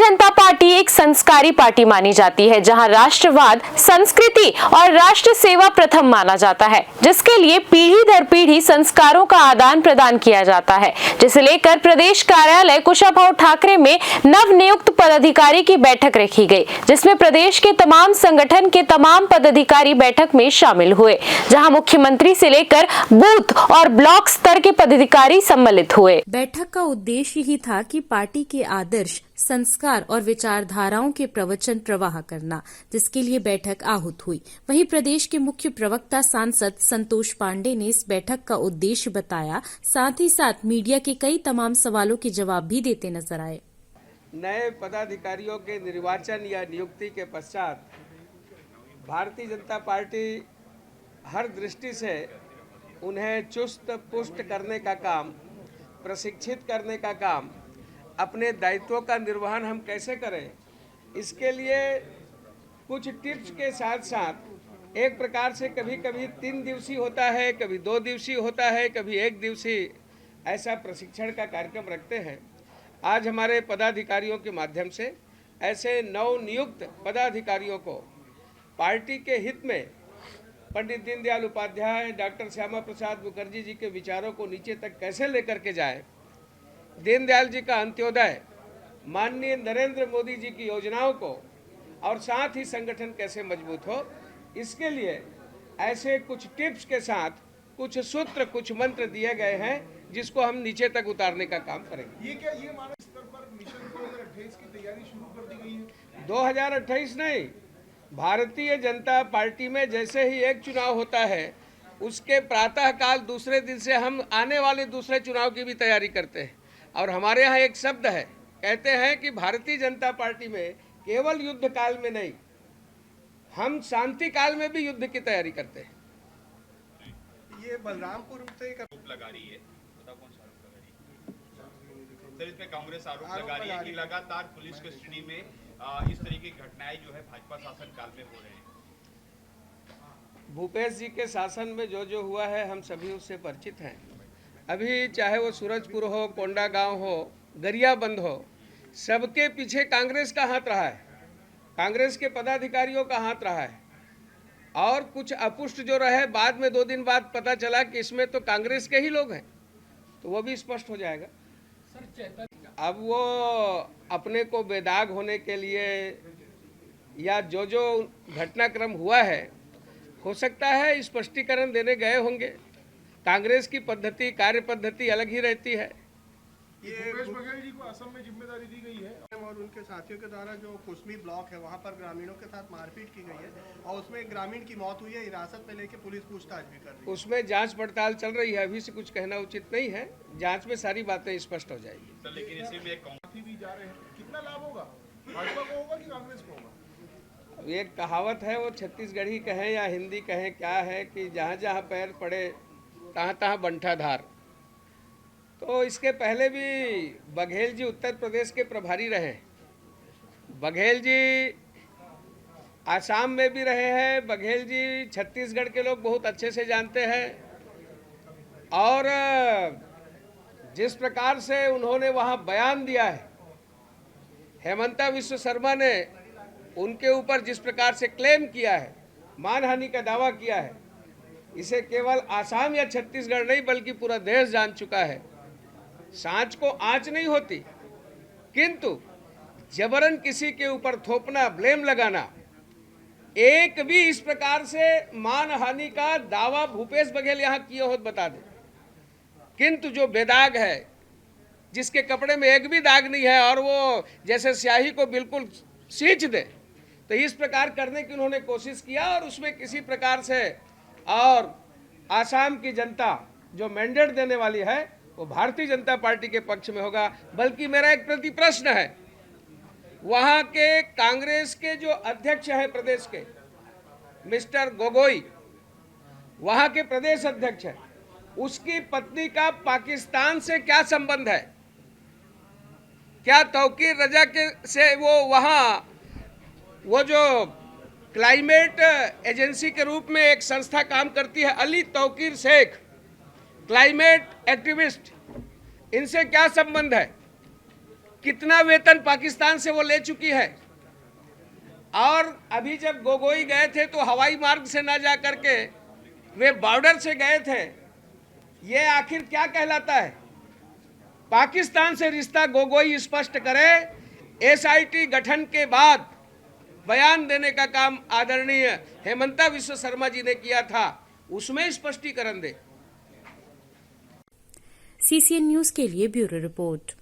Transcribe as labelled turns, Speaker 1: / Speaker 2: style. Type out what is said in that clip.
Speaker 1: जनता party एक संस्कारी party मानी जाती है, जहां राष्ट्रवाद, संस्कृति और राष्ट्र सेवा प्रथम माना जाता है, जिसके लिए पीढ़ी दर पीढ़ी संस्कारों का आदान प्रदान किया जाता है, जिसे लेकर प्रदेश कार्यालय कुशाभाऊ ठाकरे में नवनियुक्त पदाधिकारी की बैठक रखी गई, जिसमें प्रदेश के तमाम संगठन के तमाम पदाधिकारी बैठक में शामिल हुए, जहां मुख्यमंत्री से लेकर बूथ और ब्लॉक स्तर के पदाधिकारी सम्मिलित हुए।
Speaker 2: बैठक का उद्देश्य ही था कि पार्टी के आदर्श, संस्कार और विचारधाराओं के प्रवचन प्रवाह करना, जिसके लिए बैठक आहूत हुई। वहीं प्रदेश के मुख्य प्रवक्ता सांसद संतोष पांडे ने इस बैठक का उद्देश्य बताया, साथ ही साथ मीडिया के कई तमाम सवालों के जवाब भी देते नजर आए।
Speaker 3: नए पदाधिकारियों के निर्वाचन या नियुक्ति के पश्चात भारतीय जनता पार्टी हर दृष्टि से उन्हें चुस्त पुष्ट करने का काम, प्रशिक्षित करने का काम, अपने दायित्वों का निर्वहन हम कैसे करें, इसके लिए कुछ टिप्स के साथ साथ एक प्रकार से कभी कभी 3 दिवसीय होता है, कभी 2 दिवसीय होता है, कभी 1 दिवसीय, ऐसा प्रशिक्षण का कार्यक्रम रखते हैं। आज हमारे पदाधिकारियों के माध्यम से ऐसे नवनियुक्त पदाधिकारियों को पार्टी के हित में पंडित दीनदयाल उपाध्याय, डॉक्टर श्यामा प्रसाद मुखर्जी जी के विचारों को नीचे तक कैसे लेकर के जाए, दीनदयाल जी का अंत्योदय, माननीय नरेंद्र मोदी जी की योजनाओं को, और साथ ही संगठन कैसे मजबूत हो, इसके लिए ऐसे कुछ टिप्स के साथ कुछ सूत्र, कुछ मंत्र दिए गए हैं, जिसको हम नीचे तक उतारने का काम करेंगे।
Speaker 4: ये मानव स्तर पर मिशन 2028 की तैयारी शुरू कर दी गई है?
Speaker 3: 2028 नहीं, भारतीय जनता पार्टी में जैसे ही एक चुनाव होता है, उसके प्रातःकाल दूसरे दिन से हम आने वाले दूसरे चुनाव की भी तैयारी करते हैं। और हमारे यहाँ एक शब्द है, कहते हैं कि भारतीय जनता पार्टी में केवल युद्ध काल में नहीं, हम शांति काल में भी युद्ध की तैयारी करते हैं।
Speaker 4: ये बलरामपुर से एक
Speaker 5: आरोप लगा रही है, बताओ कौन सा आरोप लगा रही है? सर, इसमें कांग्रेस आरोप लगा रही है कि लगातार पुलिस कस्टडी में इस तरह की घटनाएं जो है भाजपा शासन काल में हो रहे हैं।
Speaker 3: भूपेश जी के शासन में जो जो हुआ है, हम सभी उससे परिचित हैं। अभी चाहे वो सूरजपुर हो, कोंडागांव हो, गरियाबंद हो, सबके पीछे कांग्रेस का हाथ रहा है, कांग्रेस के पदाधिकारियों का हाथ रहा है। और कुछ अपुष्ट जो रहे, बाद में 2 दिन बाद पता चला कि इसमें तो कांग्रेस के ही लोग हैं, तो वो भी स्पष्ट हो जाएगा। अब वो अपने को बेदाग होने के लिए या जो जो घटनाक्रम हुआ है, हो सकता है स्पष्टीकरण देने गए होंगे। कांग्रेस की पद्धति, कार्य पद्धति अलग ही रहती है।
Speaker 4: ये भूपेश बघेल जी को असम में जिम्मेदारी दी गई है और उनके साथियों के द्वारा जो कुसमी ब्लॉक है, वहां पर ग्रामीणों के साथ मारपीट की गई है और उसमें एक ग्रामीण की मौत हुई है, हिरासत में लेके पुलिस पूछताछ भी कर रही है।
Speaker 3: उसमें जांच पड़ताल चल रही है, अभी से कुछ कहना उचित नहीं है, जांच में सारी बातें स्पष्ट हो जाएगी।
Speaker 5: तो लेकिन इसी में
Speaker 4: कांग्रेस भी जा रहे हैं, कितना लाभ होगा, भाजपा को होगा कि कांग्रेस को होगा?
Speaker 3: अब एक कहावत है, वो छत्तीसगढ़ी कहें या हिंदी कहें, क्या है कि जहाँ जहाँ पैर पड़े तहाँ तहाँ बंठा धार। तो इसके पहले भी बघेल जी उत्तर प्रदेश के प्रभारी रहे, बघेल जी आसाम में भी रहे हैं, बघेल जी छत्तीसगढ़ के लोग बहुत अच्छे से जानते हैं। और जिस प्रकार से उन्होंने वहाँ बयान दिया है, हेमंता विश्व शर्मा ने उनके ऊपर जिस प्रकार से क्लेम किया है, मानहानि का दावा किया है, इसे केवल आसाम या छत्तीसगढ़ नहीं बल्कि पूरा देश जान चुका है। सांच को आंच नहीं होती, किंतु जबरन किसी के ऊपर थोपना, ब्लेम लगाना, एक भी इस प्रकार से मानहानि का दावा भूपेश बघेल यहाँ किए हो तो बता दे। किंतु जो बेदाग है, जिसके कपड़े में एक भी दाग नहीं है और वो जैसे स्याही को बिल्कुल सींच दे, तो इस प्रकार करने की उन्होंने कोशिश किया। और उसमें किसी प्रकार से, और आसाम की जनता जो मैंडेट देने वाली है वो भारतीय जनता पार्टी के पक्ष में होगा। बल्कि मेरा एक प्रति प्रश्न है, वहाँ के कांग्रेस के जो अध्यक्ष हैं प्रदेश के, मिस्टर गोगोई, वहाँ के प्रदेश अध्यक्ष हैं, उसकी पत्नी का पाकिस्तान से क्या संबंध है? क्या तौकीर रजा के से वो वहाँ, वो जो क्लाइमेट एजेंसी के रूप में एक संस्था काम करती है, अली तौकीर शेख, क्लाइमेट एक्टिविस्ट, इनसे क्या संबंध है? कितना वेतन पाकिस्तान से वो ले चुकी है। और अभी जब गोगोई गए थे तो हवाई मार्ग से ना जा करके वे बॉर्डर से गए थे। ये आखिर क्या कहलाता है? पाकिस्तान से रिश्ता गोगोई स्पष्ट करे। एसआईटी गठन के बाद बयान देने का काम आदरणीय हेमंता विश्व शर्मा जी ने किया था, उसमें स्पष्टीकरण दे।
Speaker 2: सीसीएन न्यूज के लिए ब्यूरो रिपोर्ट।